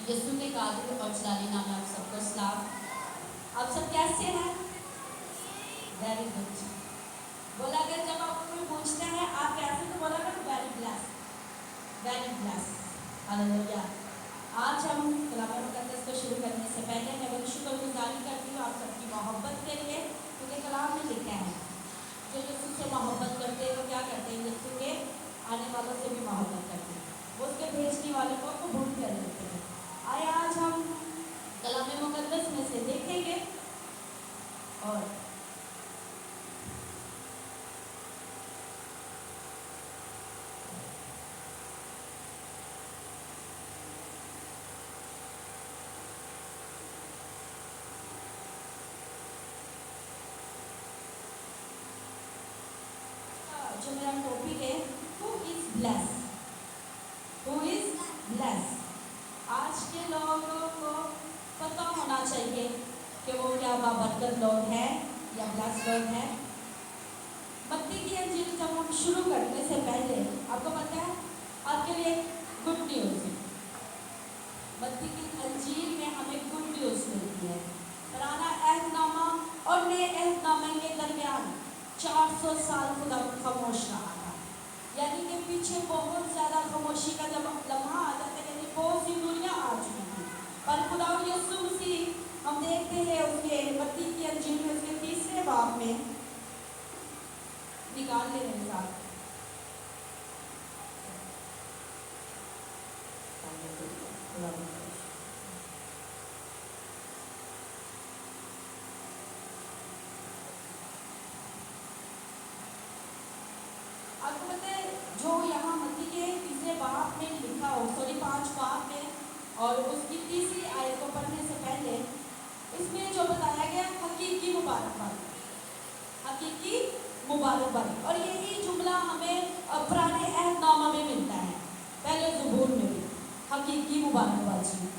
यीशु के कादिर और जलाली नाम में आप सबको सलाम। आप सब कैसे हैं? Very good. बोला अगर जब आपको कोई पूछता है आप कैसे, तो बोला कर very bless, very bless. Hallelujah. आज हम कलाम मुकद्दस को शुरू करने से पहले मैं बड़ी शुक्रगुजारी करती हूँ आप सबकी मोहब्बत के लिए, क्योंकि कलाम में लिखा है जो यीशु से मोहब्बत करते हैं वो क्या करते हैं, यीशु के आने वालों से भी मोहब्बत करते हैं, वो उसके भेजने वाले को कबूल कर लेते हैं। आए आज हम कलाम मुकद्दस में से देखेंगे और जो मेरा टॉपिक है who is bless, who is bless. आज के लोगों को पता होना चाहिए कि वो क्या बाबरकत लोग हैं या ब्लेस लोग हैं। मत्ती की अंजील जब हम शुरू करने से पहले आपको पता है आपके लिए गुड न्यूज़ है। मत्ती की अंजील में हमें गुड न्यूज़ मिलती है। पुराना अहदनामा और नए अहदनामे के दरमियान 400 साल खुदा खामोश रहा था, यानी कि पीछे बहुत ज़्यादा खामोशी का जब लम्हा आता था, यानी बहुत सी दुनिया आ चुकी थी, पर खुदा यीशु मसीह हम देखते हैं उसके मत्ती की अंजील में उसके 3 बाब में निकाल ले मेरे साथ। आपको पता है जो यहाँ मत्ती के 3 बाब में लिखा हो, 5 बाब में, और उसकी 3री आयत को पढ़ने से पहले इसमें जो बताया गया हकीकी मुबारकबादी, हकीकी मुबारकबादी, और यही जुमला हमें पुराने अहदनामा में मिलता है, पहले ज़बूर में भी हकीकी मुबारकबादी।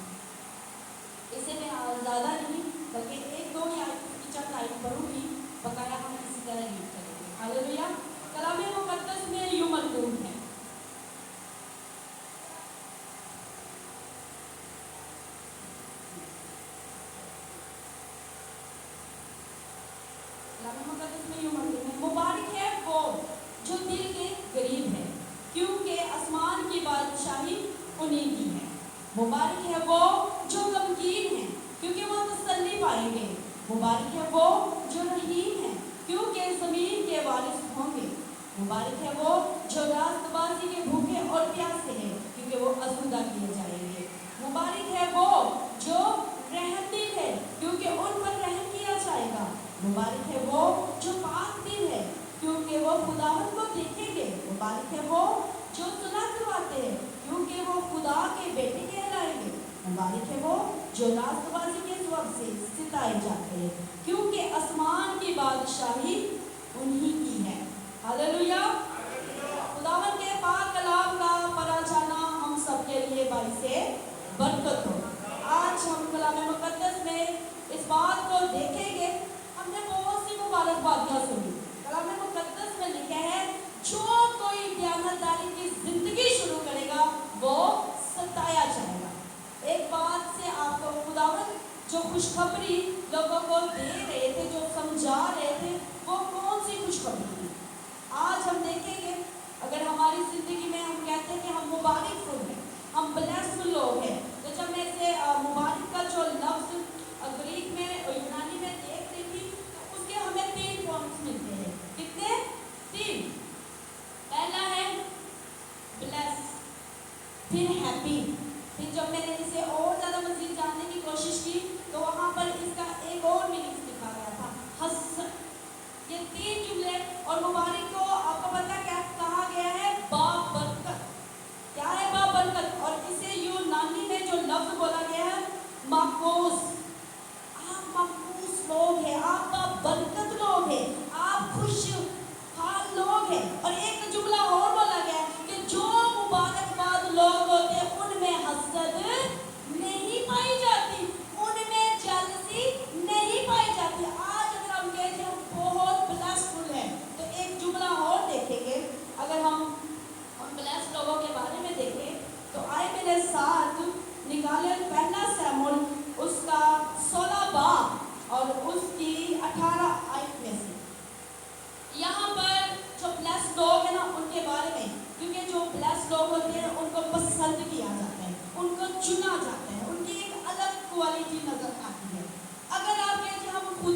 इसे मैं ज़्यादा नहीं बल्कि 1-2 या इसकी चंद आयत पढ़ूंगी, बकाया हम इसी तरह रीड करेंगे। हालेलुया। कलाम मुकद्दस में यूं मरकूब है, मुबारक है वो जो दिल के गरीब है, क्योंकि आसमान की बादशाही उन्हीं की है। मुबारक है वो जो गमगीन है, क्योंकि वो तसल्ली पाएंगे। मुबारक है वो जो रहीम है, क्योंकि ज़मीन के वारिस होंगे। मुबारक है वो जो रास्तबाजी के भूखे और प्यासे हैं, क्योंकि वो आसूदा किए जाएंगे। मुबारक है वो जो रहमदिल है, क्योंकि उन पर रहम किया जाएगा। मुबारक है वो जो पाक दिल है, क्योंकि वो खुदावंद को देखेंगे। मुबारक है वो जो सुलह करवाते हैं, क्योंकि वो खुदा के बेटे कहलाएंगे। मुबारक है वो जो रास्तबाजी के स्वभाव से सिताए जाते हैं, क्योंकि आसमान की बादशाही उन्हीं की है। हालेलुया। खुदावंद के पाक कलाम का पढ़ा जाना हम सबके लिए बाइसे बरकत हो। आज हम कलाम मुकद्दस में इस बात को देखेंगे। हमने बहुत सी मुबारकबादियाँ सुनी। कलाम मुकद्दस में लिखा है जो कोई दयानतदारी की जिंदगी शुरू करेगा वो सताया जाएगा। एक बात से आपको खुदावंद जो खुशखबरी लोगों को दे रहे थे, जो समझा रहे थे, वो कौन सी खुशखबरी थी? आज हम देखेंगे अगर हमारी ज़िंदगी में हम कहते हैं कि हम मुबारकफुल हैं, हम ब्लेसफुल लोग हैं, तो जब मैं इसे मुबारक का जो लफ्ज़ ग्रीक में और यूनानी में देख रही थी तो उसके हमें 3 पॉइंट्स मिलते हैं। कितने? 3। पहला है ब्लेस, फिर हैप्पी, फिर जब मैंने इसे और ज़्यादा मज़ीद जानने की कोशिश की तो वहाँ पर इसका एक और मीनिंग लिखा गया था, हसन। ये 3 जुमले और मुबारक को आपको पता क्या कहा गया है? बाबरकत। क्या है बाबरकत? और इसे यूनानी में जो लफ्ज़ बोला गया है माकूस। आप माकूस लोग हैं, आप बाबरकत लोग हैं, आप खुशहाल लोग हैं। और एक जुमला और बोला गया है कि जो मुबारकबाद लोग होते हैं उनमें हसद नहीं पाई जाती, उनमें जेलसी नहीं पाई जाती। आज अगर हम कहते हैं बहुत ब्लेसफुल है तो एक जुमला और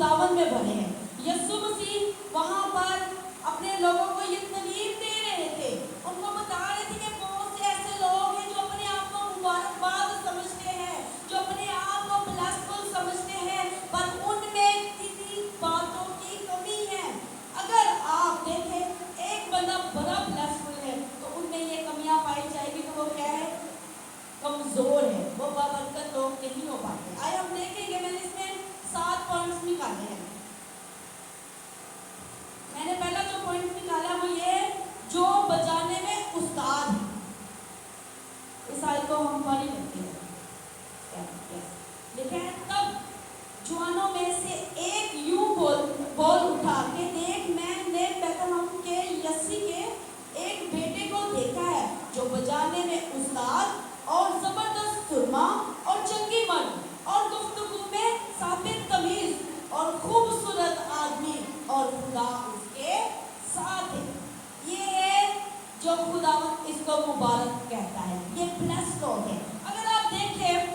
खुदावन में भरे हैं। यीशु मसीह वहां पर अपने लोगों को ये तालीम दे रहे थे, उनको बता रहे थे कि बहुत से ऐसे लोग हैं जो अपने आप को मुबारकबाद समझते हैं, जो अपने आप को ब्लेसफुल समझते हैं, पर उनमें किसी बातों की कमी है। अगर आप देखें एक बंदा बड़ा ब्लेसफुल है तो उनमें ये कमियां पाई जाएगी, तो वो क्या है? कमजोर है, वो बाबरकत लोग नहीं हो पाते। आइए हम देखेंगे, मैंने इसमें 7 पॉइंट्स निकाले हैं। मैंने पहला जो पॉइंट निकाला वो ये, जो बजाने में उस्ताद है। इस आयत को हम पढ़ ही लेते हैं। लेकिन तब जवानों में से एक यूं बोल उठा कि देख, मैंने बेथलहम के यसी के एक बेटे को देखा है जो बजाने में उस्ताद और जबरदस्त सुरमा और चंगी मर्द और गुफ्तगू में साबित तमीज और खूबसूरत आदमी, और खुदा उसके साथ है। ये है जो खुदा इसको मुबारक कहता है, ये ब्लेस लोग है। अगर आप देखें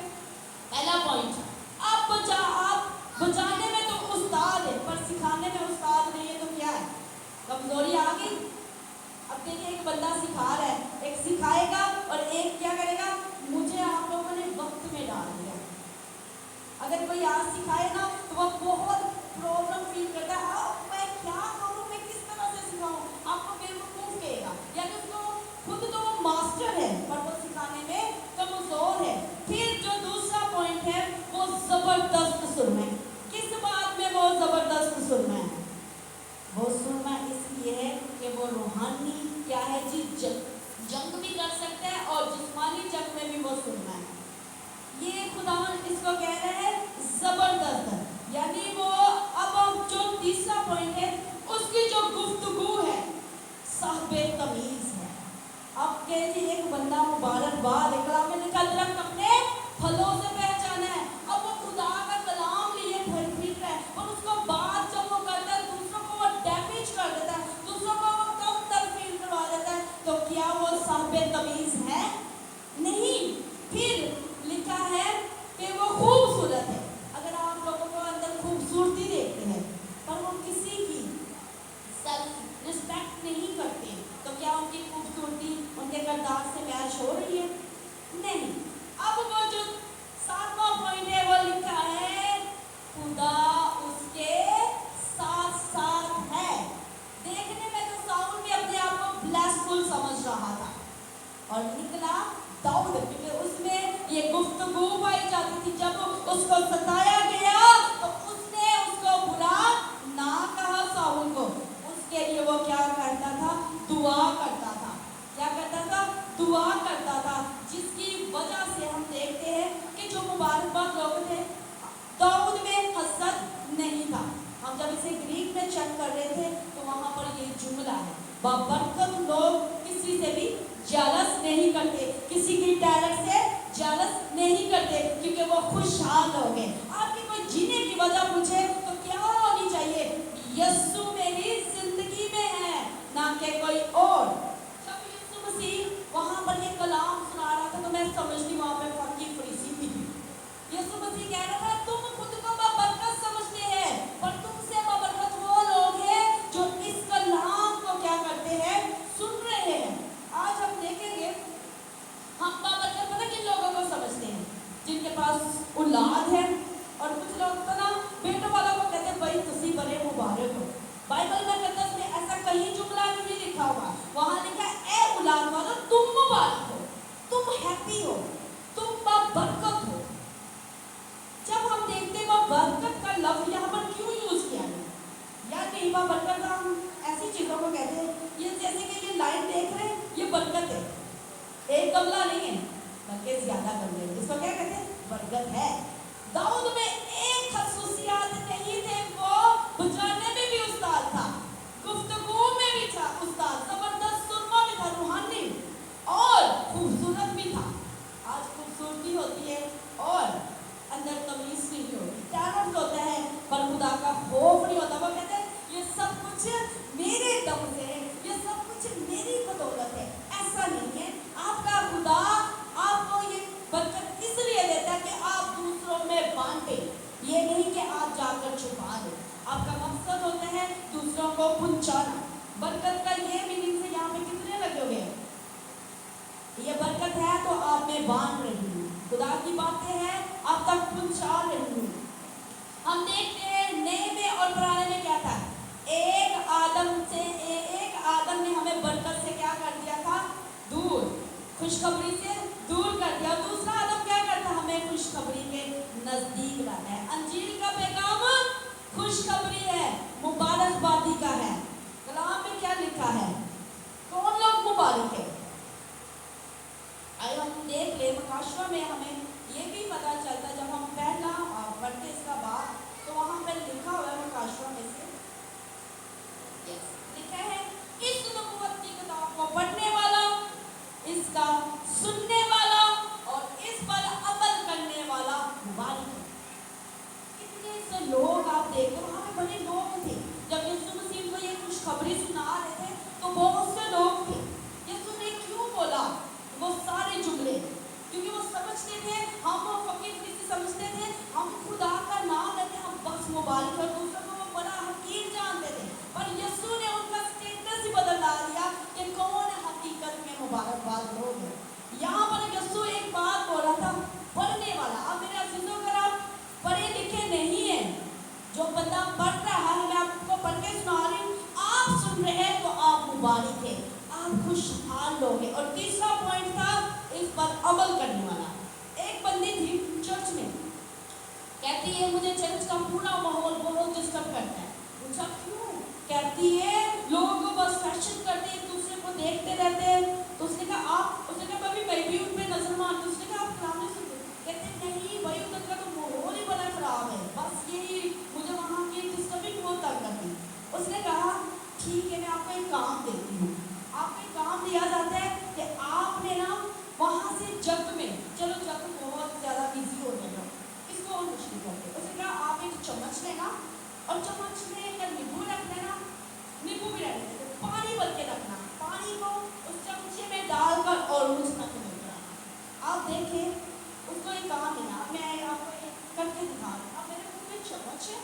पहला पॉइंट, आप बजाने में तो उस्ताद है पर सिखाने में उस्ताद नहीं है, तो क्या है? कमजोरी आ गई। अब देखिए, एक बंदा सिखा रहा है, एक सिखाएगा और एक क्या करेगा? मुझे आप लोगों ने वक्त में डाल दिया। अगर कोई आज सिखाए ना तो वो बहुत प्रॉब्लम फील करता है, मैं क्या करूं, मैं किस तरह से सिखाऊं, आपको बेवकूफ कहेगा। यानी उसको खुद तो वो मास्टर है पर वो सिखाने में कमजोर है। फिर जो दूसरा पॉइंट है वो जबरदस्त सुरमा है। किस बात में वो जबरदस्त सुरमा है? वो सुरमा इसलिए है कि वो रूहानी क्या है जी, जंग भी कर सकता है और जिस्मानी जंग में भी वो सुरमा है। ये खुदावन इसको कह रहे हैं जबरदस्त। यानी वो, अब हम जो तीसरा पॉइंट है उसकी जो गुफ्तगू है साहिबे तमीज है। अब कहते एक बंदा मुबारकबाद कलाम में लिखा, दरख्त अपने फलों से पहचाना है। अब वो खुदा का कलाम लिए फिर रहा है और उसको बात जब वो करता है दूसरों को वो डैमेज कर देता है, दूसरों को वो कम तर फील करवा देता है, तो क्या वो साहिबे तमीज है? नहीं। फिर लिखा है कि वो खूबसूरत है। अगर आप लोगों को अंदर खूबसूरती देखते हैं पर वो किसी की सेल्फ रिस्पेक्ट नहीं करते, तो क्या उनकी खूबसूरती उनके किरदार से मैच हो रही है? नहीं। अब वो जो 7वां पॉइंट है वो लिखा है, खुदा उसके साथ साथ है। देखने में तो साउल भी अपने आप को ब्लेसफुल समझ रहा था और निकला दाऊद, क्योंकि उसमें ये गुफ्तगू पाई जाती थी। जब उसको सताया गया तो उसने उसको बुरा ना कहा साउल को, उसके लिए वो क्या करता था? दुआ करता था। क्या करता था? दुआ करता था, जिसकी वजह से हम देखते हैं कि जो मुबारकबाद लोग थे, दाऊद में हसद नहीं था। हम जब इसे ग्रीक में चेक कर रहे थे तो वहां पर ये जुमला है, बाबरकत लोग किसी से भी जेलस नहीं करते, किसी की टैलेंट से जेलस नहीं करते, क्योंकि वो खुशहाल हो गए। आपकी कोई जीने की वजह पूछे तो क्या होनी चाहिए? यीशु मेरी जिंदगी में है, ना कि कोई और। जब यीशु मसीह वहां पर ये कलाम सुना रहा था तो मैं समझती वहां पे फकी फरीसी भी थी। यीशु मसीह कह रहा था, तुम खुद को बाबरकत समझते हैं पर तुमसे बाबरकत वो लोग हैं जो इस कलाम को क्या करते हैं? सुन रहे हैं। आज हम देखेंगे, हम बाबरकत पता किन लोगों को समझते हैं? जिनके पास औलाद है, और कुछ लोग तो ना बेटों वालों को कहते हैं भाई तुसी बड़े मुबारक हो। बाइबल में कहता है ऐसा कहीं जुमला नहीं लिखा हुआ, वहां लिखा है ए औलाद वालों तुम मुबारक हो, तुम हैप्पी हो, तुम बाबरकत हो। जब हम देखते हैं बाबरकत का लफ्ज यहाँ पर क्यों यूज किया है? यार नहीं, बाबरकत हम ऐसी चीजों को कहते हैं, ये जैसे कि ये लाइन देख रहे हैं, ये बरकत है, एक गमला नहीं है बल्कि ज्यादा गमले, इसको क्या कहते हैं? बरकत है। दाऊद में एक खसूसियात नहीं थे, वो बजाने में भी उस्ताद था, गुफ्तगू में भी था उस्ताद, जबरदस्त सुरमा भी था, रूहानी और खूबसूरत भी था। आज खूबसूरती होती है और अंदर तमीज नहीं होती, टैलेंट होता है पर खुदा का खौफ नहीं होता। वो कहते हैं ये सब कुछ मेरे दम से है, ये सब कुछ मेरी बदौलत है। ऐसा नहीं है, आपका खुदा आपको ये बरकत इसलिए देता है कि आप दूसरों में बांटे, मैं बांध रही हूँ, खुदा की बातें हैं आप तक पहुंचा रही हूँ। हम देखते हैं नए में और पुराने में क्या था, एक आदम ने हमें बरकत से क्या कर दिया था, दूर, खुशखबरी से दूर कर दिया। दूसरा आदम क्या करता, हमें खुशखबरी के नजदीक लाना है। अंजील का पैगाम खुशखबरी है, मुबारकबादी का है। कलाम में क्या लिखा है, कौन लोग मुबारक है? आइए हम देख ले, मकाशवा में हमें ये भी पता चलता है, जब हम पहला पढ़ते इसका बाद, तो वहाँ पर लिखा हुआ है मकाशवा में से, लिखा है इस नबूवत की किताब को पढ़ने वाला, इसका सुनने वाला और इस पर अमल करने वाला मुबारक है। कितने से लोग आप देखते हो, वहाँ पे बड़े लोग थे जब यीशु मसीह को ये खुशखबरी सुना रहे थे, तो बहुत से लोग थे। यीशु ने क्यों बोला वो सारे जुमले, क्योंकि वो समझते थे, हम वो फकीर किसी समझते थे, हम खुदा का नाम लेते हम बस मुबारक, और दूसरों को वो बड़ा हकीर जानते थे। पर यीशु ने उनका स्टेटस ही बदल दिया कि कौन हकीकत में मुबारकबाद लोग हैं। यहाँ पर यीशु एक बात बोल रहा था, पढ़ने वाला। अब मेरे अजीजों, अगर आप पढ़े लिखे नहीं है, जो बंदा पढ़ रहा है, मैं आपको पढ़ के सुना रही हूँ, आप सुन रहे हैं तो आप मुबारक है, आप खुशहाल लोग हैं। और तीसरा पॉइंट था इस पर अमल करने वाला। एक बंदी थी चर्च में, कहती है मुझे चर्च का पूरा माहौल बहुत डिस्टर्ब करता है। पूछा क्यों? कहती है लोग बस फैशन करते हैं, एक दूसरे को देखते रहते हैं। तो उसने कहा उसने कहा मैं भी उन पे नजर मारती। उसने कहा आप कलाम नहीं सुनते? कहते नहीं भाई, उधर का तो माहौल ही बड़ा खराब है, बस यही मुझे वहाँ की डिस्टर्बिंग बहुत तंग करती है। उसने कहा ठीक है, मैं आपको एक काम देती हूँ। आपको एक काम दिया जाता है कि आपने ना वहाँ से जग में, चलो जग बहुत ज़्यादा बिजी हो जाएगा, इसको और मुश्किल करते। उसने कहा आप एक चम्मच लेना और चम्मच में अगर नींबू रख लेना, नींबू भी रख लेते, पानी भर के रखना, पानी को उस चमचे में डालकर और मुझ तक नहीं कराना। आप देखें, उसको एक काम देना। मैं आपको एक करके दिखा रही हूँ। अब मेरे मुँह में चम्मच है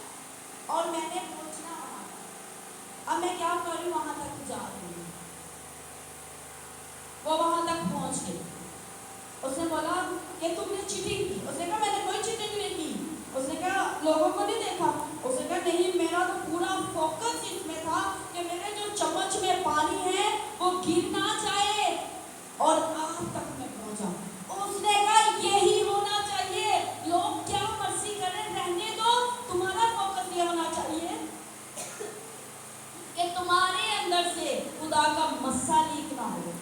और मैंने पहुँचना वहाँ तक। अब मैं क्या कर रही हूँ, वहाँ तक जा रही हूँ। वो वहाँ तक पहुँच गई। उसने बोला कि तुमने चीटिंग की। उसने कहा मैंने कोई चीटिंग नहीं की। उसने कहा लोगों को नहीं देखा। उसने कहा नहीं, मेरा तो पूरा फोकस इसमें था कि मेरे जो चम्मच में पानी है वो गिर ना जाए और आप तक मैं पहुंचा। उसने कहा यही होना चाहिए, लोग क्या मर्जी करें रहने दो, तुम्हारा फोकस ये होना चाहिए कि तुम्हारे अंदर से खुदा का मस्सा लीक ना हो।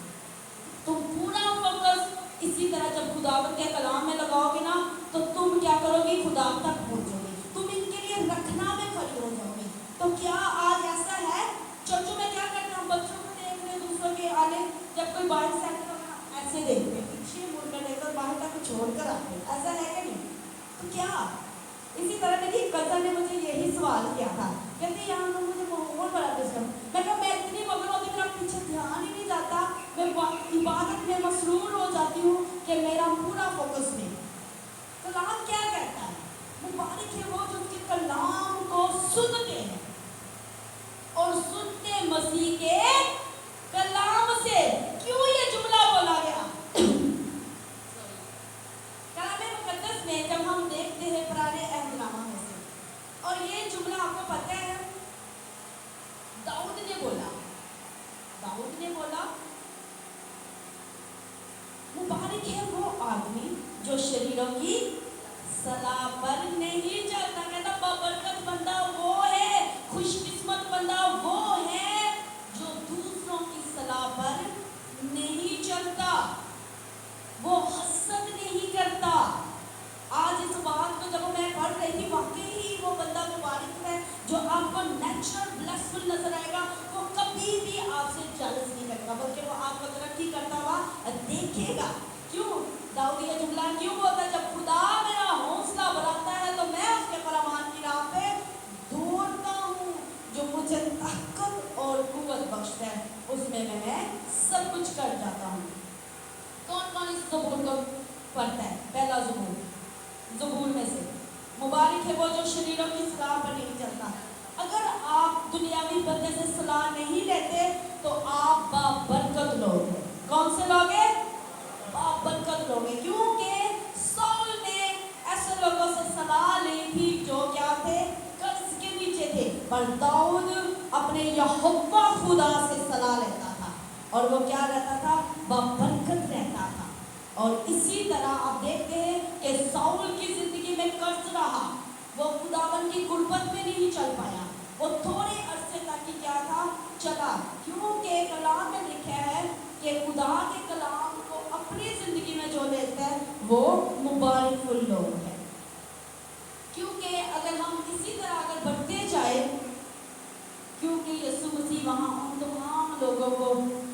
तुम पूरा फोकस इसी तरह जब खुदावत के कलाम में लगाओगे ना, तो तुम क्या करोगे, खुदा तक पहुंचोगे, तुम इनके लिए रखना में खड़ी हो जाओगे। तो क्या आज ऐसा है चर्चों में क्या करते हैं, बच्चों को देख रहे दूसरों के आने, जब कोई बाहर से आते तो ऐसे देखते हैं, पीछे मुड़कर देखकर बाहर तक छोड़कर आते हैं, ऐसा है कि नहीं? तो क्या इसी तरह मेरी कजन ने मुझे यही सवाल किया था, कहते यहाँ तो मुझे माहौल बड़ा डिस्टर्ब। मैं कहा मैं इतनी मगन होती, मेरा पीछे ध्यान ही नहीं जाता, मैं इबादत में मसरूर हो जाती हूँ कि मेरा पूरा फोकस नहीं। कलाम क्या कहता है? मुबारक है वो जो उसके कलाम को सुनते हैं और सुनते मसीह के कलाम से। क्यों ये जुमला बोला गया? कलाम मुकद्दस में जब हम देखते हैं पुराने अहदनामा में से, और ये जुमला आपको पता है दाऊद ने बोला मुबारक है वो आदमी जो शरीरों की सलाह पर नहीं चलता। कहता बबरकत बंदा वो है, खुशकिस्मत बंदा वो है जो दूसरों की सलाह पर नहीं चलता, वो हसद नहीं करता। आज इस बात को जब मैं पढ़ रही थी, वाकई ही वो बंदा मुबारक है जो आपको नेचुरल ब्लेसफुल नजर आएगा। वो कभी भी आपसे जेलस नहीं करेगा, बल्कि वो आपको तरक्की करता हुआ देखेगा। क्यों दाऊद ये जुमला क्यों बोलता है? जब खुदा मेरा हौसला बढ़ाता है तो मैं उसके फरमान की राह पे दौड़ता हूँ। जो मुझे ताकत और कुव्वत बख्शता है उसमें मैं सब कुछ कर जाता हूँ। कौन कौन इस ज़बूर को पढ़ता है? पहला ज़बूर में से मुबारक है वो जो शरीरों की सलाह पर नहीं चलता। अगर आप दुनियावी बंदे से सलाह नहीं लेते तो आप बाबरकत लोग हैं। कौन से लोग हैं? बाबरकत लोग हैं। क्यों? पर दाऊद अपने यहोवा खुदा से सलाह लेता था और वो क्या रहता था, बरकत रहता था। और इसी तरह आप देखते हैं कि साउल की जिंदगी में कर्ज रहा, वो खुदावन की गुर्बत में नहीं चल पाया, वो थोड़े अरसे तक ही क्या था, चला, क्योंकि कलाम में लिखा है कि खुदा के कलाम को अपनी जिंदगी में जो लेते हैं वो मुबारकफुल लोग हैं। क्योंकि अगर हम इसी तरह अगर बढ़ते जाए, क्योंकि यीशु मसीह वहाँ उन तमाम लोगों को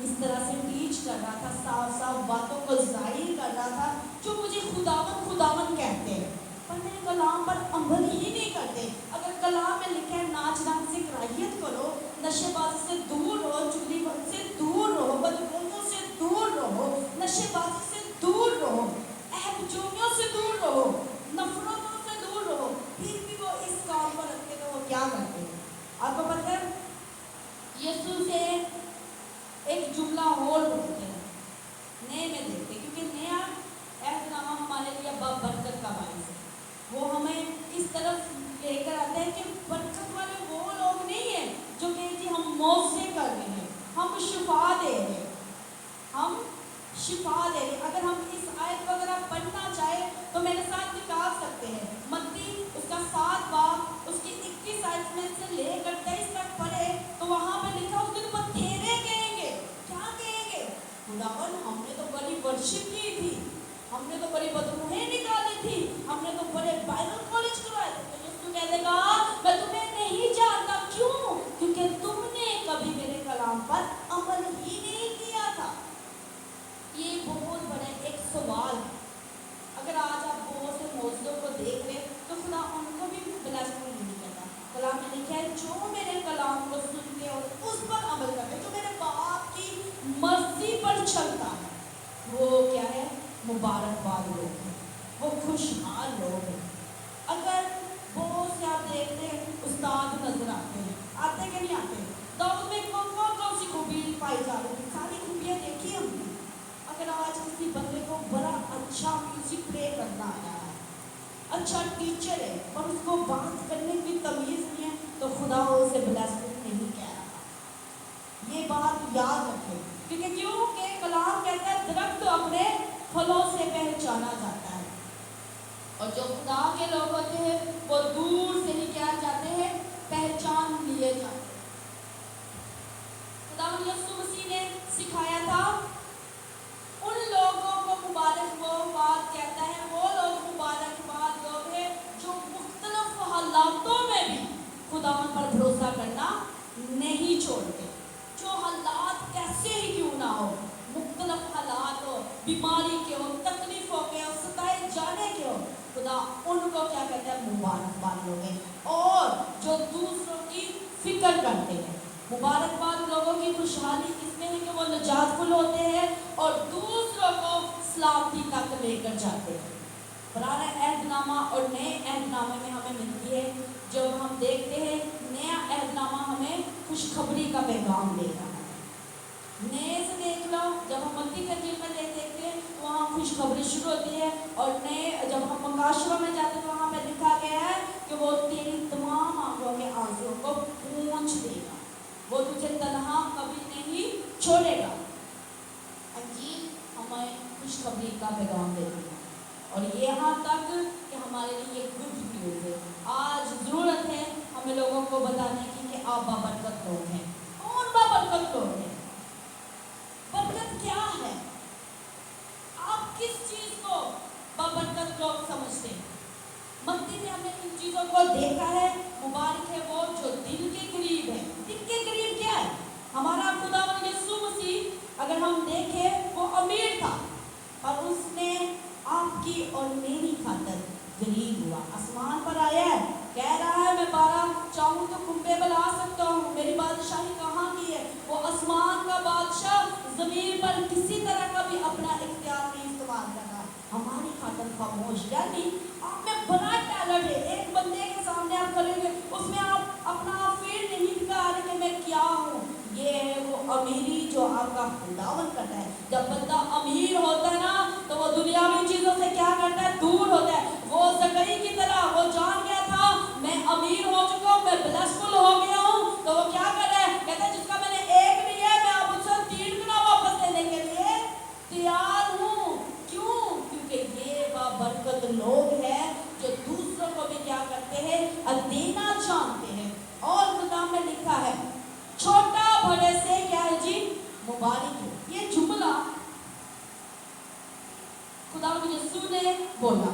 इस तरह से टीच कर रहा था, साफ साफ बातों को जाहिर कर रहा था, जो मुझे खुदावन खुदावन कहते हैं पर मेरे कलाम पर अमल ही नहीं करते। अगर कलाम में लिखा है नाच गान से कराहियत करो, नशेबाजी से दूर रहो, चुगलीबाजी से दूर रहो, बदगुमानियों से दूर रहो, नशेबाजी से दूर रहो, अहबजोनियों से दूर रहो, नफरतों से दूर रहो, फिर भी वो इस काम पर रखते तो वो क्या करते हैं? आपको पता है यीशु से एक जुमला और बोलते हैं, नए में देखते, क्योंकि नया एहतराम हमारे लिए बरकत का बाइस है। वो हमें इस तरफ लेकर आते हैं कि बरकत वाले वो लोग नहीं है जो कि जी हम मौजे कर रहे हैं, हम शिफा दे रहे हैं, हम शिफा दे रहे। अगर हम इस आयत वगैरह पढ़ना चाहे तो मेरे साथ निकाल सकते हैं, मत्ती उसका 7 बाब उसकी 21 आयत में से लेकर 23 तक पढ़े तो वहाँ पे लिखा उस दिन बथेरे कहेंगे, क्या कहेंगे, खुदावन हमने तो बड़ी वर्शिप की थी, हमने तो बड़ी बदबूहें निकाली थी, हमने तो बड़े बाइबल कॉलेज करवाए थे। तो यीशु कह देगा मैं तुम्हें नहीं जानता, क्यों? क्योंकि तुमने कभी मेरे कलाम पर अमल ही नहीं किया था। ये बहुत बड़ा एक सवाल है। अगर आज आप बहुत से मौजूदों को देख रहे तो खुदा उनको भी ब्लेसिंग नहीं करता। कलाम में लिखा है जो मेरे कलाम को सुनते और उस पर अमल करते, जो मेरे बाप की मर्जी पर चलता है, वो क्या है, मुबारकबाद लोग हैं, वो खुशहाल लोग हैं। अगर बहुत से आप देखते हैं उस्ताद नजर आते कि नहीं आते, दाऊद में कौन सी खूबी पाई जा रही है, सारी खूबियाँ देखी हमने। अगर आज किसी बंदे को बड़ा अच्छा म्यूजिक प्ले करना आ रहा है, अच्छा टीचर है, पर उसको बात करने की तमीज़ नहीं है, तो खुदा उसे ब्लेसिंग नहीं कह रहा। ये बात याद रखें, क्योंकि कलाम कहता है दरख्त अपने फलों से पहचाना जाता है, और जो खुदा के लोग होते हैं वो दूर से ही क्या जाते हैं, पहचान लिए जाते हैं। खुदा यीशु मसीह ने सिखाया था उन लोगों को मुबारकबाद कहता है, वो लोग मुबारकबाद लोग हैं जो मुख्तलिफ हालातों में भी खुदा पर भरोसा करना नहीं छोड़ते। जो हालात कैसे ही क्यों ना हो, मुख्तलिफ हालात हो, बीमारी के हो, तकलीफों के हो, सताए जाने के हो, खुदा उनको क्या कहता है, मुबारकबाद लोग हैं। और जो दूसरों की फिक्र करते हैं, मुबारकबाद लोगों की खुशहाली इसमें है कि वो नजातफुल होते हैं और दूसरों को सलामती तक लेकर जाते हैं। पुराना अहदनामा और नए अहदनामे में हमें मिलती है, जब हम देखते हैं नया अहदनामा हमें खुशखबरी का पैगाम दे रहा है। नए से देख लो, जब हम मत्ती की इंजील में देखते हैं तो वहाँ खुशखबरी शुरू होती है, और नए जब हम मकाशवा में जाते हैं तो वहाँ पे लिखा गया है कि वो तेरी तमाम आंखों के आंसुओं को पोंछ देगा, वो तुझे तन्हा कभी नहीं छोड़ेगा। अंजील हमें खुशखबरी का पैगाम देती है, और ये यहाँ तक कि हमारे लिए ये गुड न्यूज़ है। आज ज़रूरत है हमें लोगों को बताने की कि आप बाबरकत लोग हैं। कौन बाबरकत लोग हैं? बरकत क्या है? आप किस चीज़ को बाबरकत लोग समझते हैं? मत्ती में हमने इन चीज़ों को देखा है। मुबारक है वो जो दिल के करीब है। दिल के करीब क्या है? हमारा खुदावंद यीशु मसीह अगर हम देखें वो अमीर था, और उसने आपकी और मेरी खातिर गरीब हुआ, आसमान पर आया है, कह रहा है मैं 12 चाहूँ तो कुंबे बना सकता हूँ, मेरी बादशाही कहाँ की है? वो आसमान का बादशाह ज़मीन पर किसी तरह का भी अपना इख्तियार नहीं इस्तेमाल कर रहा, हमारी खातिर खामोश। यानी आप में बड़ा टैलेंट है, एक बंदे के सामने आप करेंगे, उसमें आप अपना फील नहीं दिखा रहे कि मैं क्या हूँ। ये है वो अमीरी जो आपका खुदावन करता है। जब बंदा अमीर होता है ना, तो वो दुनियावी चीज़ों से क्या करता है, दूर होता है। वो ज़करी की तरह वो जान गया था मैं अमीर हो चुका हूँ, मैं ब्लेसफुल हो गया बाबरकत लोग हैं जो दूसरों को भी क्या करते हैं, देना जानते हैं। और खुदा में लिखा है छोटा बड़े से क्या है जी, मुबारक है। ये जुमला खुदा यीशु ने बोला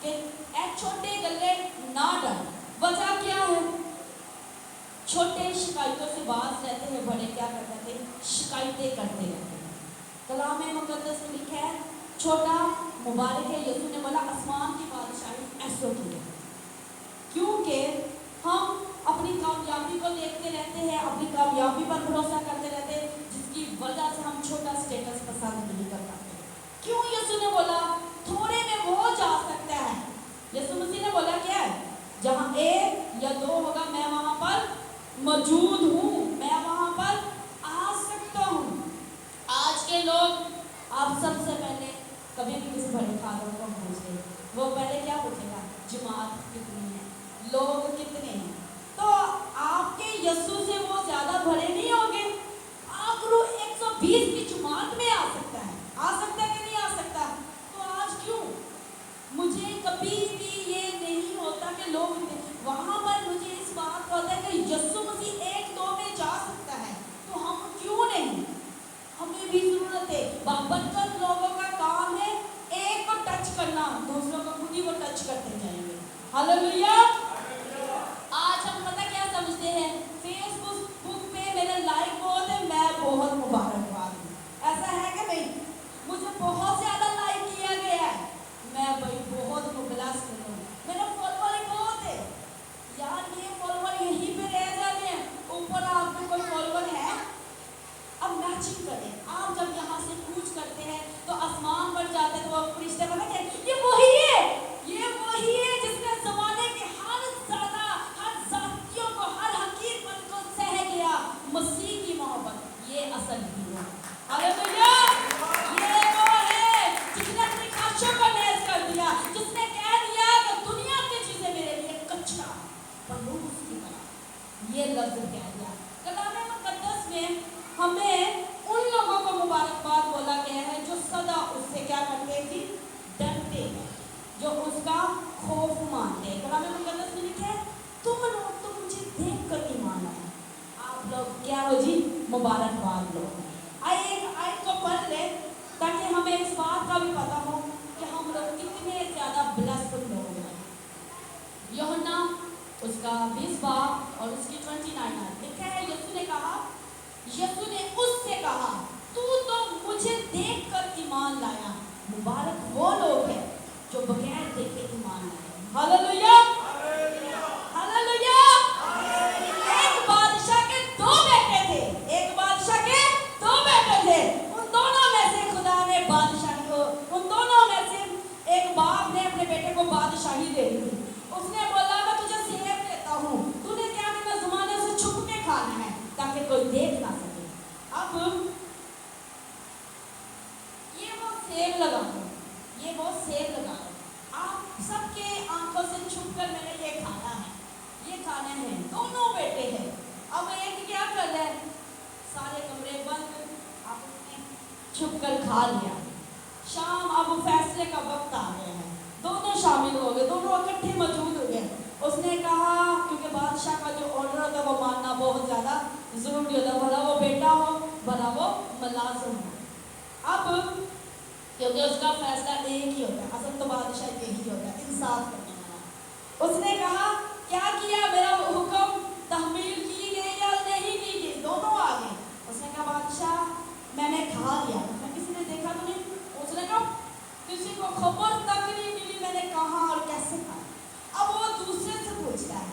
कि ए छोटे गल्ले ना डर। वजह क्या है, छोटे शिकायतों से बाज रहते हैं, बड़े क्या करते हैं, शिकायतें करते रहते हैं। कलाम मुकद्दस में लिखा है छोटा मुबारक है। यीशु ने बोला आसमान की बादशाही ऐसो की है, क्योंकि हम अपनी कामयाबी को देखते रहते हैं, अपनी कामयाबी पर भरोसा करते रहते हैं, जिसकी वजह से हम छोटा स्टेटस पसंद नहीं कर पाते। क्यों यीशु ने बोला थोड़े में वो जा सकता है। यीशु मसीह ने बोला क्या है, जहाँ एक या दो होगा मैं वहां पर मौजूद हूँ, मैं वहां पर आ सकता हूँ। आज के लोग आप सबसे पहले कभी भी किसी बड़े फादर को पूछे, वो पहले क्या पूछेगा, जमात कितनी है, लोग कितने हैं। तो आपके यीशु से वो ज्यादा बड़े नहीं होंगे। आप 120 की जमात में आ सकता है, आ सकता है कि नहीं आ सकता। तो आज क्यों मुझे कभी भी ये नहीं होता कि लोग वहां पर, मुझे इस बात का होता है कि यीशु मसीह 1-2 में जा सकता है, तो हम क्यों नहीं, हमें भी जरूरत है। बाबरकत लोगों का काम है एक को टच करना, दूसरों को खुद ही वो टच करते जाएंगे। हालेलुया। आज हम पता क्या समझते हैं, फेसबुक पे मेरे लाइक बहुत है, मैं बहुत मुबारकबाद हूँ। ऐसा है कि नहीं, मुझे बहुत ज्यादा लाइक किया गया है, मैं भाई बहुत मुबलस हूँ, मेरा फॉलोअर बहुत है। यार ये फॉलोअर यहीं पे रह जाते हैं, ऊपर आप में कोई फॉलोअर है। अब मैचिंग करें, आप जब यहाँ से कूच करते हैं तो आसमान पर जाते हैं, तो आप फरिश्ते पता क्या, ये वही है, ये वही है जिसने जमाने के हर जातियों को, हर हकीकत को सह गया, मसीह की मोहब्बत, ये असल हीरो। हालेलुया। ये वो है जिसने अपनी ख्वाहिशों को नैज कर दिया, जिसने कह दिया कि दुनिया की चीजें मेरे लिए कचरा, बलूस की तरह, ये लफ्ज कह दिया। कलाम मुकद्दस में हमें उन लोगों को मुबारकबाद बोला गया है जो सदा उससे क्या करते हैं जी, डरते हैं, जो उसका खौफ मानते हैं। कलाम मुकद्दस में लिखा है तुम लोग तो मुझे देख कर ईमान लाए, आप लोग क्या हो जी, मुबारकबाद लोग। आइए एक आयत को पढ़ ले ताकि हमें इस बात का भी पता हो कि हम लोग कितने ज्यादा ब्लेस्ड लोग हैं। यूहन्ना उसका 20 बाब और उसकी 29 आयत लिखा है, यीशु ने कहा, यीशु ने उससे कहा तू तो मुझे देखकर ईमान लाया, मुबारक वो लोग हैं जो बगैर देखे ईमान लाए। Hallelujah, hallelujah. एक बादशाह के 2 बेटे थे, एक बादशाह के 2 बेटे थे, उन दोनों में से खुदा ने बादशाही को, उन दोनों में से एक बाप ने अपने बेटे को बादशाही दे दी। उसने बोला मैं तुझे सेब देता हूँ, तूने क्या करना, जमाने से छुप के खाना है ताकि कोई देख ना सके। अब ये वो सेब लगा दो, ये वो सेब लगा दो, आप सबके आंखों से छुप कर मैंने ये खाना है, ये खाना है। दोनों बेटे हैं। अब एक क्या कर रहा है, सारे कमरे बंद, आपने छुप कर खा लिया। शाम, अब फैसले का वक्त आ गया है, दोनों शामिल हो गए, दोनों इकट्ठे मौजूद हो गए। उसने कहा, क्योंकि बादशाह का जो ऑर्डर होता है वो मानना बहुत ज्यादा जरूरी होता है, भला वो बेटा हो भला वो मुलाजिम हो। अब क्योंकि उसका फैसला एक ही होता है, असल तो बादशाह यही होता है, इंसाफ करने वाला। उसने कहा क्या किया, मेरा हुक्म तहमील की गई या नहीं की गई, दोनों आ गए। उसने कहा बादशाह मैंने खा लिया, किसी ने देखा तो नहीं। उसने कहा किसी को खबर तक नहीं मिली मैंने कहा और कैसे खाया। अब वो दूसरे से पूछता है,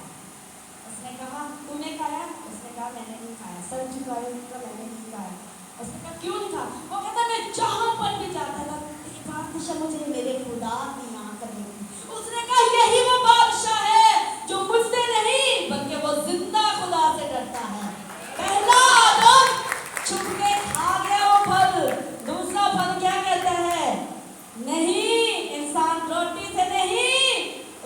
उसने कहा तूने खाया, उसने कहा मैंने नहीं खाया, सर झुकाए, मैंने नहीं खाया। उसने कहा क्यों नहीं खाया, वो कहता मैं जहां पर भी जाता था बादशाह मुझे मेरे खुदा की यहाँ कर देती। उसने कहा यही वो बादशाह है जो मुझसे नहीं बल्कि वो जिंदा खुदा से डरता है। पहला आदम छुप के खा गया वो फल, दूसरा फल क्या कहता है, नहीं इंसान रोटी से नहीं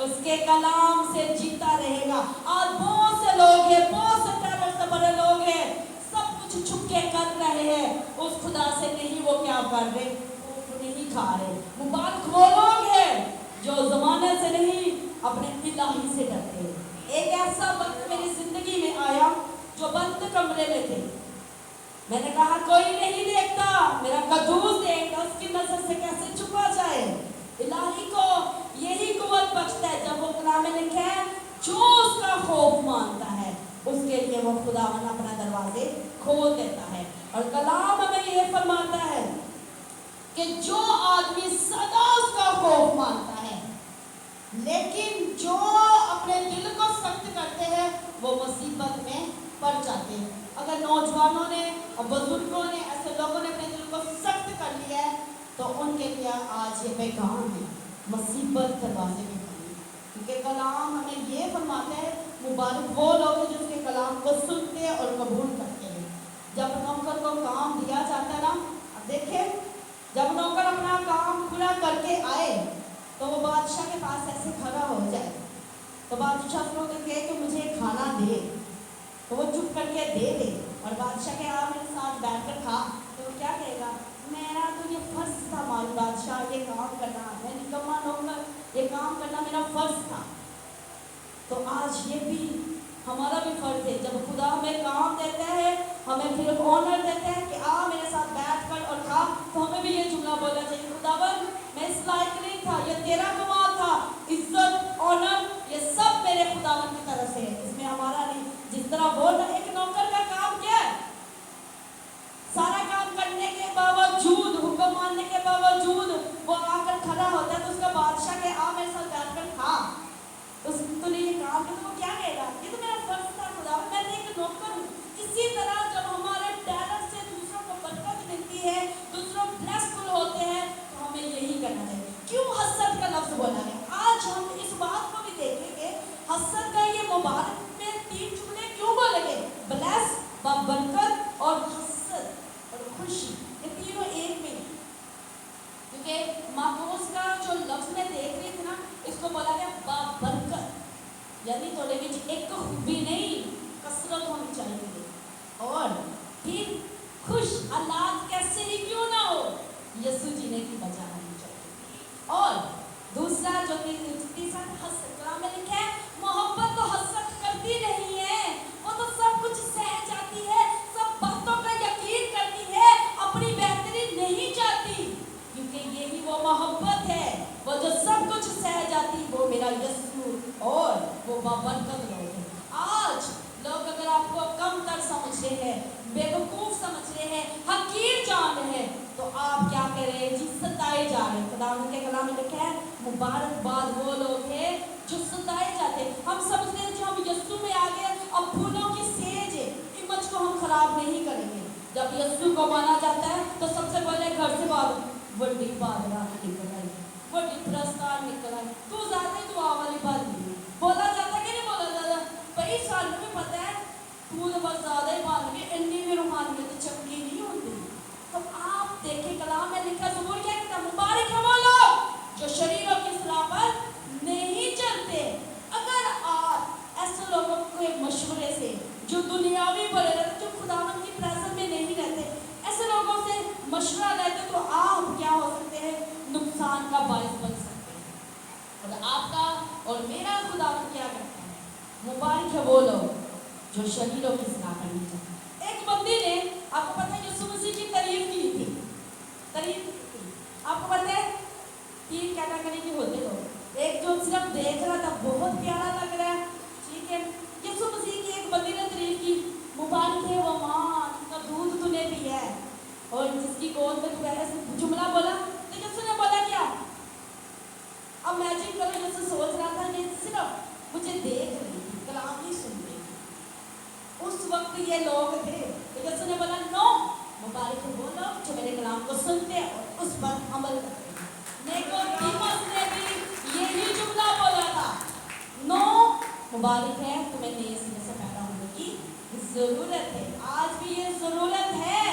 उसके कलाम से जीता रहेगा। आज बहुत से लोग हैं, बहुत से टैलेंट से बड़े लोग हैं, सब कुछ छुप के कर रहे हैं, उस खुदा से नहीं वो क्या कर रहे, वो नहीं खा रहे। मुबारक वो लोग हैं इलाही से डरते हैं। एक ऐसा वक्त मेरी जिंदगी में आया जो बंद कमरे में थे। मैंने कहा कोई नहीं देखता, मेरा कदूस देखता, उसकी नजर से कैसे छुपा जाए। इलाही को यही कुव्वत बख्शता है जब वो कलाम में लिखा है जो उसका खौफ मानता है उसके लिए वो खुदावन अपना दरवाजे खोल देता है। और कलाम हमें ये फरमाता है कि जो आदमी सदा उसका खौफ मानता है, लेकिन जो अपने दिल को सख्त करते हैं वो मुसीबत में पड़ जाते हैं। अगर नौजवानों ने और बुजुर्गों ने, ऐसे लोगों ने अपने दिल को सख्त कर लिया है तो उनके लिए आज ये पैगाम है, मुसीबत दरवाजे में खड़ी। क्योंकि कलाम हमें ये फरमाता है मुबारक वो लोग हैं जो उसके कलाम को सुनते हैं और कबूल करते हैं। जब नौकर को काम दिया जाता है ना, अब देखें जब नौकर अपना काम पूरा करके आए तो वो बादशाह के पास ऐसे खड़ा हो जाए तो बादशाह को कहे कि मुझे खाना दे, तो वो चुप करके दे दे और बादशाह के आप मेरे साथ बैठकर खा, तो वो क्या कहेगा, मेरा तो ये फर्ज था मालूम बादशाह, ये काम करना, मैं निकम्मा नौकर, ये काम करना मेरा फर्ज था। तो आज ये भी हमारा भी फर्ज है, जब खुदा हमें काम देता है, हमें फिर ऑनर देता है कि आ मेरे साथ बैठ कर और खा, तो हमें भी ये जुमला बोलना चाहिए, खुदावन मैं इस लायक नहीं था, ये तेरा कमाल था, इज्जत ऑनर ये सब मेरे खुदावन की तरफ से है, इसमें हमारा नहीं। जिस तरह बोलना, एक नौकर का काम क्या है, सारा काम करने के बावजूद, हुक्म मानने के बावजूद वो आकर खड़ा होता है तो उसका बादशाह के आ मेरे साथ बैठकर खा, तूने ये काम किया, तो वो क्या कहेगा, ये तो मेरा फर्ज था खुदावन, मैं एक नौकर हूँ। इसी तरह जब हमारे टैलेंट से दूसरों को बरकत मिलती है, दूसरों ब्लेसफुल होते हैं, तो हमें यही करना चाहिए। क्यों हसद का लफ्ज बोला है, आज हम इस बात को भी देखेंगे, हसद का ये मुबारक में 3 जुमले क्यों बोलेंगे, ब्लेस, बरकत और हसद और खुशी, ये तीनों एक में। क्योंकि माकूस का जो लफ्ज में देख रही थी ना, इसको बोला गया बाबरकत, यानी थोड़े बीच एक खूबी नहीं, कसरत होनी चाहिए। और फिर खुश, हालात कैसे ही क्यों ना हो, यीशु जीने की वजह होनी चाहिए। और दूसरा जो तीसरा हसद, कलाम में लिखा है मोहब्बत तो हसद करती नहीं है, वो तो सब कुछ सह जाती है, सब बातों का यकीन करती है, अपनी बेहतरी नहीं चाहती, क्योंकि यही वो मोहब्बत है, वो जो सब कुछ सह जाती, वो मेरा यीशु और वो बाबरकत लोग हैं। आज लोग अगर आपको कमतर समझ रहे हैं, बेवकूफ समझ रहे हैं, हकीर जान रहे हैं, तो आप क्या करें जी, सताए जा रहे हैं। खुदावंद के कलाम में लिखा है मुबारकबाद वो लोग हैं जो सताए जाते हैं। हम समझते हैं जो हम यीशु में आ गए, अब फूलों की सेज है, इमेज को हम खराब नहीं करेंगे। जब यीशु को माना जाता है तो सबसे पहले घर से बात बड़ी बात निकल आई, बड़ी प्रस्ताव निकल आई, तू ज्यादा दुआ वाली बात नहीं बोला जाता कि नहीं बोला जाता, भाई सानू भी पता है तू तो बस ज्यादा ही मान के इन्नी भी रूहानियत तो चंगी नहीं होती। तो आप देखें कलाम में लिखा, ज़बूर क्या कहता, मुबारक है वो लोग जो शरीरों की सलाह पर नहीं चलते। अगर आप ऐसे लोगों के मशवरे से जो दुनियावी बड़े रहते, जो खुदावंद की प्रेजेंस में नहीं रहते, ऐसे लोगों से मशवरा लेते, तो आप क्या हो सकते हैं, नुकसान का बायस बन सकते हैं। और आपका और मेरा खुदावंद क्या करता है, मुबारक है वो लोग जो शरीरों की सलाह पर नहीं चलते। एक बंदी ने, आपको पता है, यीशु मसीह की तारीफ की थी, तारीफ की। आपको पता है 3 कैटेगरी के होते लोग, एक जो सिर्फ देख रहा था बहुत प्यारा लग रहा है, ठीक है, यीशु मसीह की एक बंदी ने तारीफ की, मुबारक है वो माँ जिसका दूध तूने पिया है और जिसकी गोद में तू ऐसे जुमला बोला। तो यीशु ने बोला क्या, अब इमेजिन करो, यीशु सोच रहा था कि सिर्फ मुझे देख रही थी, कलाम नहीं सुन रही थी। उस वक्त ये लोग थे, तो यीशु ने बोला नो, मुबारक है वो लोग जो मेरे कलाम को सुनते हैं और उस पर अमल करते हैं। निकोदेमुस ने भी यही जुमला बोला था, नो, मुबारक है तुम्हें नए सिरे से पैदा होने की जरूरत है। आज भी ये जरूरत है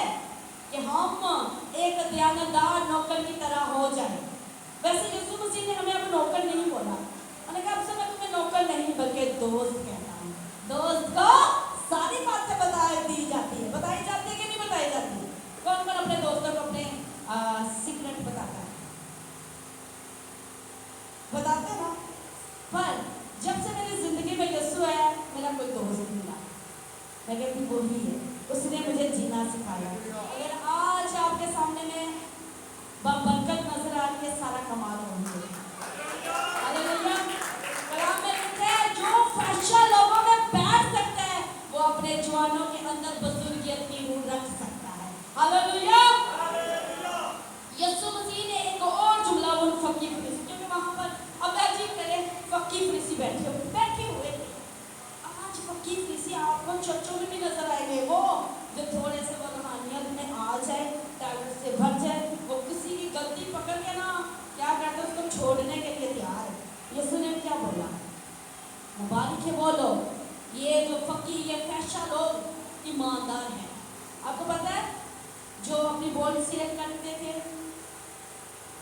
कि हम एक दयानतदार नौकर की तरह हो जाए। वैसे यीशु मसीह ने हमें अब नौकर नहीं बोला, मैंने कहा अब से मैं तुम्हें नौकर नहीं बल्कि दोस्त कहता हूँ। दोस्त को सारी बातें बताई जाती है, बताई जाती है कि नहीं बताई जाती? कौन कौन अपने दोस्तों को अपने सीक्रेट बताता है, बताते ना। पर जब से कोई दोस्त मिला, मैं कहती वही है, उसने मुझे जीना सिखाया। अगर आज आपके सामने में बरकत नजर आ रही है, सारा कमाल होगी। हालेलुया। कलाम में कहते हैं जो फहशा लोगों में बैठ सकता है वो अपने जवानों के अंदर बुजुर्गियत की रूह रख सकता है। हालेलुया। यीशु मसीह ने एक और जुमला उन फकीर फरीसी, क्योंकि वहां पर अब अजीब करें फकीर फरीसी बैठे हुए थे। आज फकीर फरीसी आपको चर्चों में भी नजर आएंगे, वो जो थोड़े से वो रूहानियत में आ जाए, टैलेंट से भर जाए, वो किसी की गलती पकड़ के ना क्या करते उसको छोड़ने के लिए तैयार है। यीशु ने क्या बोला? मुबारक है वो लोग, ये जो फकीर ये फहशा लोग ईमानदार हैं। आपको पता है जो अपनी बॉडी सिलेक्ट करते थे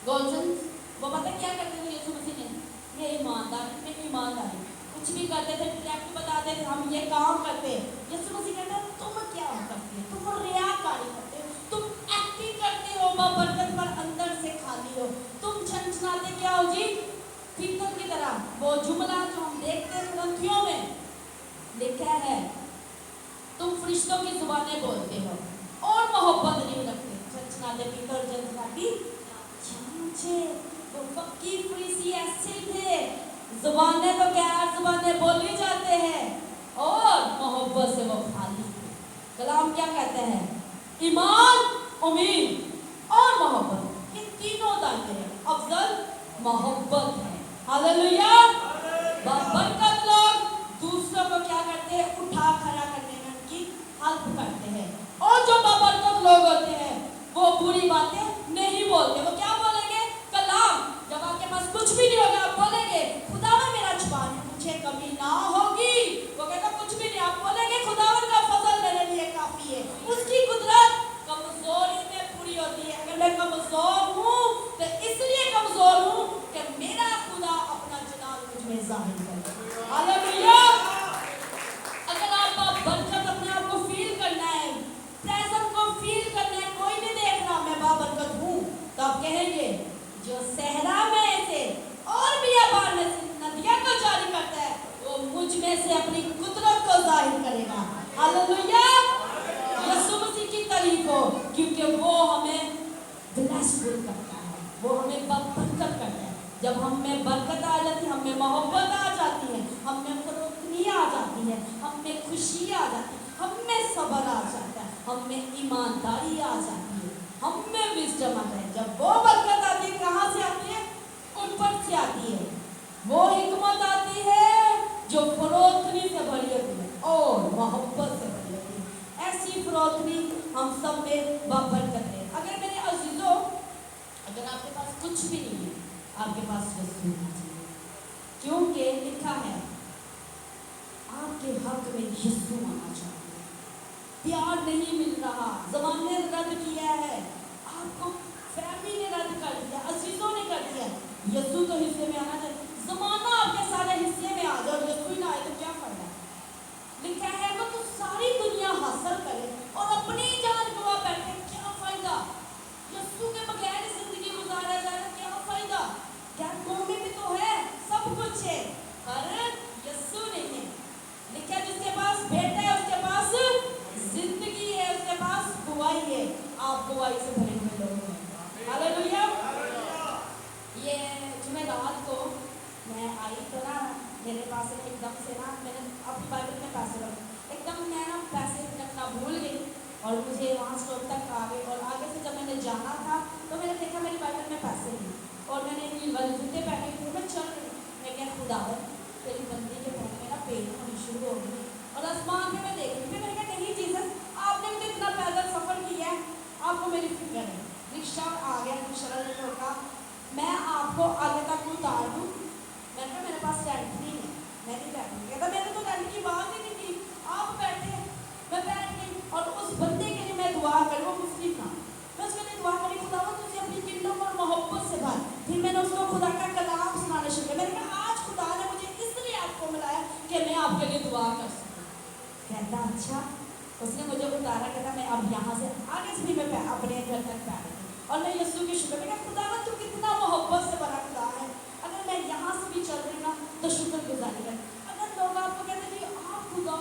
गोल्डन, वो पता क्या करते थे यीशु मसीह ने? ये ईमानदारी कुछ भी करते थे, डायरेक्ट बताते थे हम ये काम करते हैं। यीशु मसीह कहते हैं तुम क्या करते हो? तुम रियाकारी करते हो, तुम एक्टिंग करते हो बरकत पर अंदर से खाली हो, तुम छनछनाते क्या हो जी? पीतल की तरह। वो जुमला जो हम देखते हैं ग्रंथियों में लिखा है, तुम फरिश्तों की जुबानें बोलते हो और मोहब्बत नहीं रखते। छनछनाते पीतल छनछनाती छांचे। वो फकीर फरीसी ऐसे थे, जुबानें तो गैर जुबानें बोली जाते हैं और मोहब्बत से वो खाली थे। कलाम क्या कहते हैं? ईमान, उम्मीद और मोहब्बत, ये तीनों दायरे अफजल मोहब्बत है। हालेलुया। बरकत लोग दूसरों को क्या करते हैं? उठा खड़ा करने में उनकी हेल्प करते हैं। और जो बरकत लोग होते हैं वो बुरी बातें नहीं बोलते। वो क्या बोलेंगे? कलाम जब आपके पास कुछ भी नहीं होगा आप बोलेंगे खुदावन मेरा जुबान है, मुझे कमी ना होगी। वो कहता कुछ भी नहीं, आप बोलेंगे खुदावन का फजल मेरे लिए काफी है। उसकी कुदरत कमजोरी में पूरी होती है। अगर मैं कमजोर हूँ तो इसलिए कमजोर हूँ कि मेरा खुदा अपना जलाल मुझ में जाहिर करे। हालेलुया। अगर आप बरकत अपने आप को फील करना है, प्रेजेंट को फील करना है, कोई नहीं देख रहा मैं बाबरकत हूँ, तो आप कहेंगे जो सहरा में से और भी आबाद में से नदियां को जारी करता है वो मुझ में से अपनी कुदरत को जाहिर करेगा। हालेलुया। यीशु मसीह की तारीफ हो, क्योंकि वो हमें ब्लेसफुल करता है, वो हमें बरकत करता है। जब हम में बरकत आ जाती है, हम में मोहब्बत आ जाती है, हम में फरोख्ती आ जाती है, हम में खुशी आ जाती है, हम में सब्र आ जाता है, हम में ईमानदारी आ जाती है, हम में विजडम आता है। जब वो बरकत आती है कहाँ से आती है? ऊपर से आती है। वो हिकमत आती है जो फरोख्ती से भरी होती है और मोहब्बत से भरी होती है। ऐसी फरोख्ती हम सब में बरकत है। अगर मेरे अजीजों, अगर आपके पास कुछ भी नहीं है, आपके पास यीशु होना चाहिए, क्योंकि लिखा है आपके हक में यीशु आना चाहिए। प्यार नहीं मिल रहा, ज़माने ने रद्द किया है, आपको फैमिली ने रद्द कर दिया, अजीजों ने कर दिया, यीशु तो हिस्से में आना चाहिए। ज़माना आपके सारे हिस्से में आ जाए, यीशु ही ना आए तो क्या फायदा? लिखा है वो तो सारी दुनिया हासिल करे और अपनी जान गवा बैठे, क्या फायदा? यीशु के बगैर जिंदगी गुजारा जाए क्या फायदा? क्या मुंह में भी तो है, सब कुछ है, पर यीशु नहीं है। लिखा जिसके पास बेटा है उसके पास जिंदगी है, उसके पास गवाही है। आप गवाही से भरे हुए लोग हैं। हालेलुया। ये जुमेरात को मैं आई तो ना मेरे पास एकदम से ना मैंने अपनी बाइबल में पैसे रखे, एकदम मैं ना पैसे रखना भूल गई और मुझे वहाँ स्टॉप तक आ गई। और आगे से जब मैंने जाना था तो मैंने देखा मेरी बाइबल में पैसे नहीं और मैंने हील वाले जूते पहने थे, मैं चल रही, मैं क्या खुदावन तेरी बंदी के पहने मेरा पेट होनी शुरू हो गई और आसमान में मैं देख रही थी। मैंने कहा नहीं जीसस आपने भी तो इतना पैदल सफ़र किया है, आपको मेरी फिक्र है। रिक्शा आ गया, रिक्शा ने रोका, मैं आपको आगे तक उतार दूँ। मैंने कहा मेरे पास रेंट नहीं है, मैं नहीं बैठूँगी। कहता मैंने तो रेंट की बात ही नहीं की, आप बैठे, मैं बैठ गई। और उस बंदे के लिए मैं दुआ करी, वो मुस्लिम था, मैं उसके लिए दुआ करी खुदावन तुझे अपनी किंडम और मोहब्बत से भर। फिर मैंने उसको खुदा का कलाम सुनाना शुरू किया। मैंने कहा आज खुदा ने मुझे इसलिए आपको मिलाया कि मैं आपके लिए दुआ कर सकूँ। कहता अच्छा। उसने मुझे उतारा, कहता मैं अब यहाँ से आगे से भी मैं अपने घर तक बैठ गई और मैं यीशु की शुक्र में खुदावन तू कितना मोहब्बत से भरा खुदा है, अगर मैं यहाँ से भी चल रही ना तो शुक्र गुजारी कर। अगर लोग आपको कहते हैं आप खुदा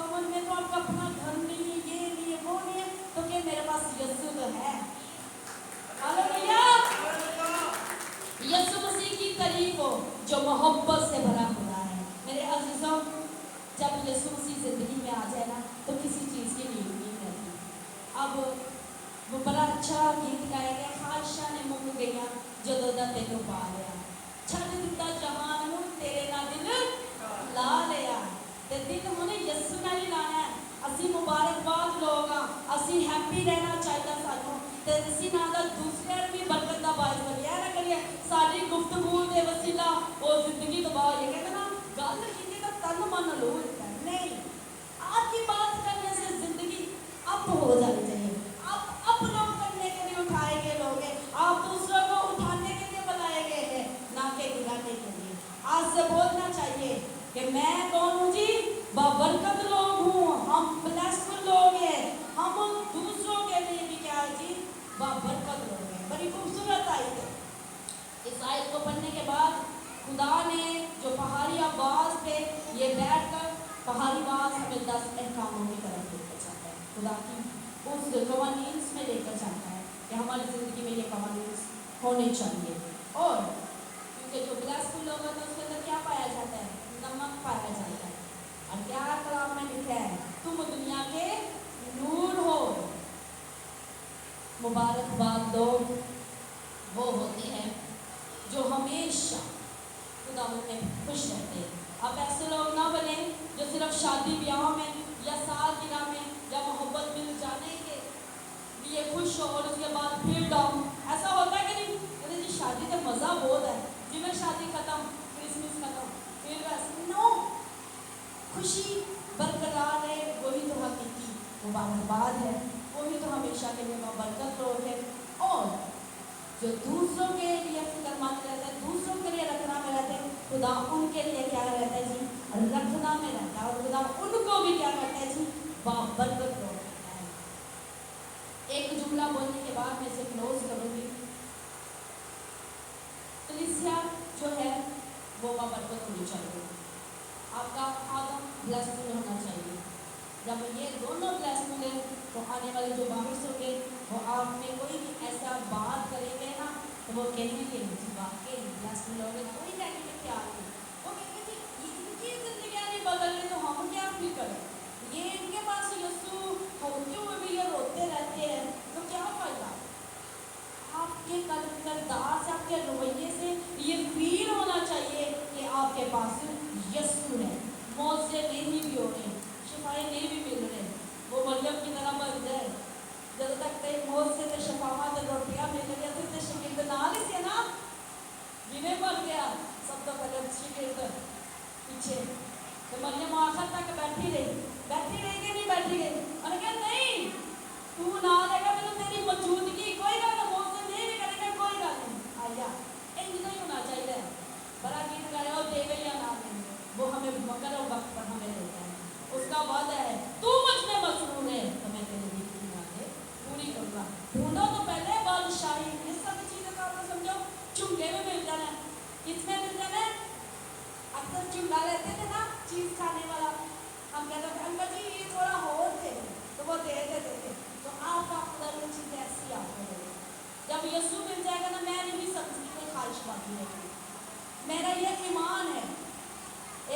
जो मोहब्बत से भरा खुदा है। मेरे अजीजों, जब यीशु मसीह जिंदगी में आ जाए ना तो किसी चीज़ की नीड नहीं रहती। अब वो बड़ा अच्छा गीत गाएगा, खाशा ने मुक गई जदों दा तेनों पा लिया, छड़ दिता जहान नूं तेरे नाल दिल ला लिया। ते दिल हुण यीशु नाल ही लाना है। असी मुबारकबाद लोग हाँ, असी हैप्पी रहना चाहिए सानू, ते इसी नाल दूसरे भी बरकत का बायस बनिए। ना करिए साडी गुफ्तगू दे वसीला वो जिंदगी तबाह हो जाए। कहते ना गल कीती तो तन मन लो नहीं, आपकी बात करने से जिंदगी अप हो जानी चाहिए। आप अप लोग करने के लिए उठाए गए लोग हैं, आप दूसरों को उठाने के लिए बनाए गए हैं, ना कि गिराने के लिए। आज से बोलना चाहिए कि मैं कौन हूँ जी, बाबरकत लोग हूँ, हम ब्लेस्ड लोग हैं, हम दूसरों के लिए भी क्या है जी, बाबरकत लोग हैं। बड़ी खूबसूरत आयत है। इस आयत को पढ़ने के बाद खुदा ने जो पहाड़ी आवाज पे ये बैठकर पहाड़ी आवाज हमें 10 अहकामों की तरफ लेकर जाता है। खुदा की उस कवानीन में लेकर जाता है कि हमारी जिंदगी में ये कवानीन होने चाहिए। और क्योंकि जो ब्लेस्ड लोग होते हैं उसके अंदर क्या पाया जाता है, नमक पाया जाता है। और क्या कलाम में लिखा है, तुम दुनिया के नूर हो। मुबारकबाद लोग वो होते हैं जो हमेशा खुदा में खुश रहते हैं। आप ऐसे लोग ना बने जो सिर्फ शादी ब्याह में या सालगिरह में या मोहब्बत मिल जाने के लिए खुश हो और उसके बाद फिर डाउन। ऐसा होता है कि नहीं, अरे जी शादी का मज़ा बहुत है जी, मैं शादी खत्म, क्रिसमस खत्म, फिर वैसे नो, खुशी बरकरार है, वही तो हकीकी मुबारकबाद है, वही तो हमेशा के लिए बरकत लोग है। और जो दूसरों के लिए फिक्रमंद रहते हैं, दूसरों के लिए रखना में रहते हैं, खुदा उनके लिए क्या रहता है जी, रखना में रहता है। और खुदा उनको भी क्या करता है जी, बाबरकत लोग करता है। एक जुमला बोलने के बाद मैं इसे क्लोज करूंगी। कलीसिया जो है वो बाबरकत होनी चाहिए, आपका आदम ब्लेस्ड होना चाहिए। जब ये दोनों ब्लेस्ड होंगे तो आने वाले जो बारिश होंगे वो आप में कोई भी ऐसा बात करेंगे ना तो वो कहेंगे जी वाकई ब्लेस्ड लोग हैं, कोई नेगेटिव क्या नहीं। वो कहेंगे जी इनकी जिंदगी नहीं बदल रही तो हम क्या भी करें, ये इनके पास यीशु होते हुए भी ये रोते रहते हैं तो क्या फायदा। आपके किरदार से, आपके रवैये से ये फील होना चाहिए कि आपके पास यीशु है। मौत से नहीं भी हो रहे, शिफाएं नहीं भी मिल रहे, वो मरियम की तरह बन जाए जब तक ते मौत से ते शफावा ते रोटियां मिल रही थी ते शिगिर्द नाल ही से ना जिन्हें मर गया सब तो पहले शिगिर्द पीछे तो मरियम आखिर तक बैठी रही कि नहीं बैठी रही। और क्या नहीं, तू ना लेगा मैं तो तेरी मौजूदगी कोई गल मौत से नहीं भी करेगा कोई गल नहीं। आया इंज नहीं होना चाहिए। बड़ा गीत गाया और देवे या ना देवे वो हमें मगर वक्त पर हमें देता है, उसका वादा है तू मुझ में मसरूर है तो मैं तेरे दिल की बातें पूरी करूँगा। ढूंढो तो पहले बादशाही, ये सब चीज़ें का आप समझो चुंगे में मिल जाना है, किसमें मिल जाना है। अक्सर चुंगा लेते थे ना चीज़ खाने वाला, हम कहते थे अंकल जी ये थोड़ा और दे तो वो दे देते थे। तो आपका खुदा ये चीज़ ऐसी आपको दे, जब यीशु मिल जाएगा ना मैं नहीं समझती कोई ख्वाहिश बाकी रहेगी। मेरा ये ईमान है।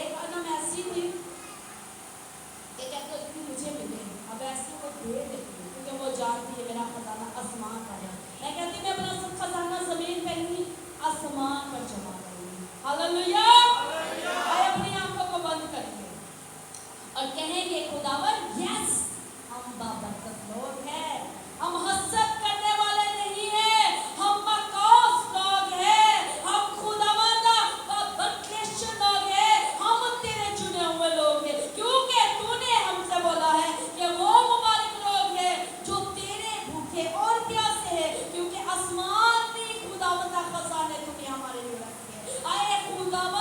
एक अनम ऐसी थी कि कहते थी मुझे मिले, अब ऐसी को दे देती हूँ क्योंकि वो जानती है मेरा खजाना आसमान पर है। मैं कहती मैं अपना सब खजाना जमीन पर नहीं आसमान पर जमा करूँगी। हालेलुया। आए अपनी आंखों को बंद करेंगे और कहेंगे खुदावन यस हम बाबरकत लोग हैं, हम हसद करने वाले नहीं हैं, हम मकौस लोग हैं, हम खुदावन बाबरकत लोग हैं, हम तेरे चुने हुए लोग हैं। क्योंकि तूने हमसे बोला है कि वो मुबारक लोग हैं जो तेरे भूखे और प्यासे हैं, क्योंकि आसमान में खुदावन का खजाने तूने हमारे लिए रखे हैं। आए खुदावन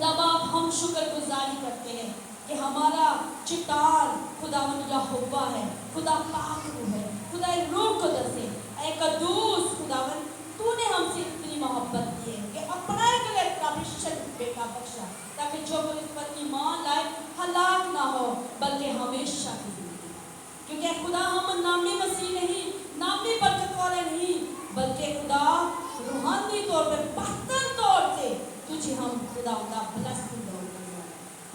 तब आप हम शुक्रगुजारी करते हैं कि हमारा चट्टान खुदावंद यहोवा है, खुदा पाक रूह है, खुदा रूह कुदस है, ऐ कद्दूस खुदावंद तूने हमसे इतनी मोहब्बत की है कि अपना एक अभिषेक बेटा बख्शा ताकि जो कोई इस पर ईमान लाए हलाक ना हो बल्कि हमेशा की जिंदगी। क्योंकि खुदा हम नामी मसीह नहीं, नामी बरकत वाले नहीं, बल्कि खुदा रूहानी तौर पर बहतर तौर से तुझे हम खुदा ब्लेस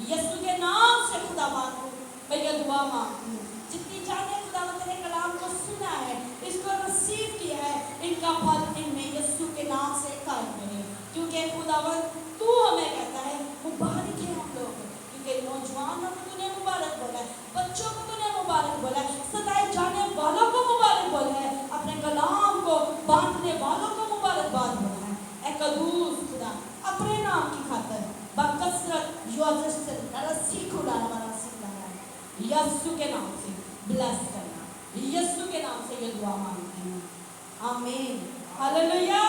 यीशु के नाम से खुदा मांगू, मैं ये दुआ मांगती हूँ जितनी जाने खुदा तेरे कलाम को सुना है, इसको रिसीव किया है, इनका फल इनमें यीशु के नाम से कायम रहे। क्योंकि खुदावंद तू हमें कहता है मुबारक है हम लोग, क्योंकि नौजवानों को तूने मुबारक बोला है, बच्चों को तूने मुबारक बोला है, सताए जाने वालों को मुबारक बोला है, अपने कलाम को बांटने वालों को मुबारकबाद बोला है। ऐ कद्दूस खुदा अपने नाम की खातिर बकसरत यीशु के नाम से ब्लेस करना, यीशु के नाम से ये दुआ मांगती हूँ, आमीन, हालेलुया।